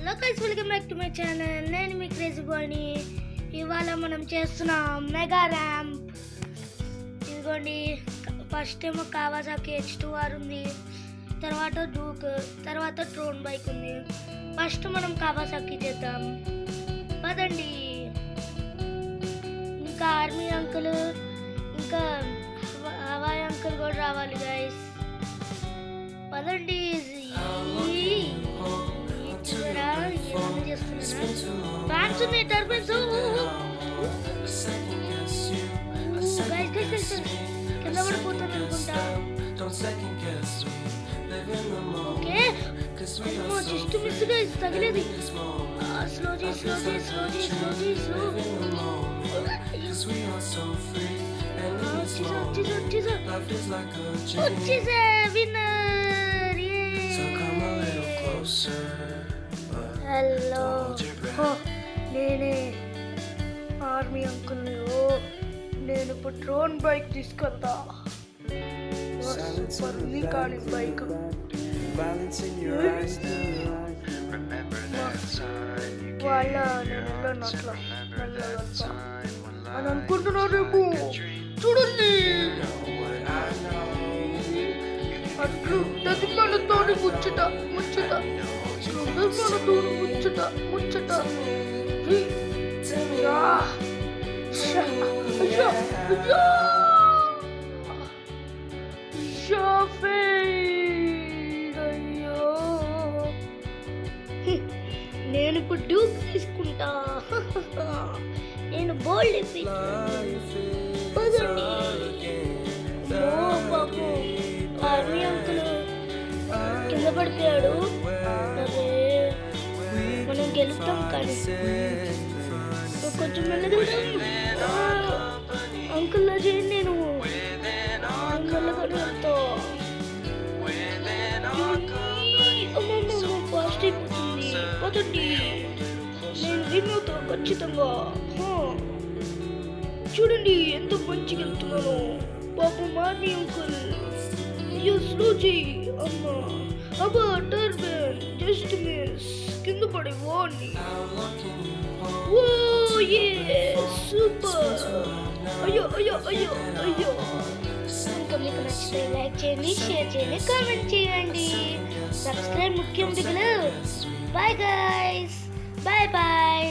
Hello guys, welcome back to my channel. నేను మీ crazy బాయ్ని. ఇవాళ మనం చేస్తున్నాం మెగా ర్యాంప్. ఇదిగోండి, ఫస్ట్ ఏమో కావాసాకి H2R ఉంది, తర్వాత డూక్, తర్వాత ట్రోన్ బైక్ ఉంది. ఫస్ట్ మనం కావాసాకి చేద్దాం, పదండి. ఇంకా ఆర్మీ అంకుల్, ఇంకా హవాయి అంకుల్ కూడా రావాలి గైస్, పదండి. ఫ్యాన్స్ ఉన్నాయి, టర్బైన్స్. కింద పడిపోతాను అనుకుంటా. ఓకే, జస్ట్ మిస్ గైస్, తగిలేది. స్లో చేయి, స్లో చేయి, స్లో చేయి, స్లో చేయి, స్లో. వచ్చేసా విన్నర్. హలో, నేనే ఆర్మీ అంకుల్. నేను ఇప్పుడు డ్రోన్ బైక్ తీసుకెళ్తా. సూపర్ ఉంది కానీ బైక్. వాళ్ళ నేను అట్లా అని అనుకుంటున్నారేమో. చూడండి, అట్లు మనతోని ముచ్చట ముచ్చట, మనతోని ముచ్చట ముచ్చట. అయ్యో, నేను ఇప్పుడు డ్యూక్ తీసుకుంటా. నేను బోల్డ్ పదండి. ఆర్మీ అంకుల్ కింద పడిపోయాడు. అదే మనం గెలుస్తాం కానీ కొంచెం మెల్లగా అంకుల్ చేయండి. నేను మెల్లగా వెళ్తా. ఫాస్ట్ అయిపోతుంది, పదండి. నేను విన్ అవుతా ఖచ్చితంగా. చూడండి ఎంత మంచిగా వెళ్తున్నాను. పాపం ఆర్మీ అంకుల్, అయ్యో స్లో చేయి. అమ్మా, అబ్బా టర్బన్ జస్ట్ మిస్, కింద పడే వాడిని. ఓ ఏ సూపర్. అయ్యో అయ్యో అయ్యో అయ్యో. ఇంకా మీకు నచ్చితే లైక్ చేయండి, షేర్ చేయండి, కామెంట్ చేయండి. సబ్స్క్రైబ్ ముఖ్యం బిడ్డలు. Bye guys, bye bye.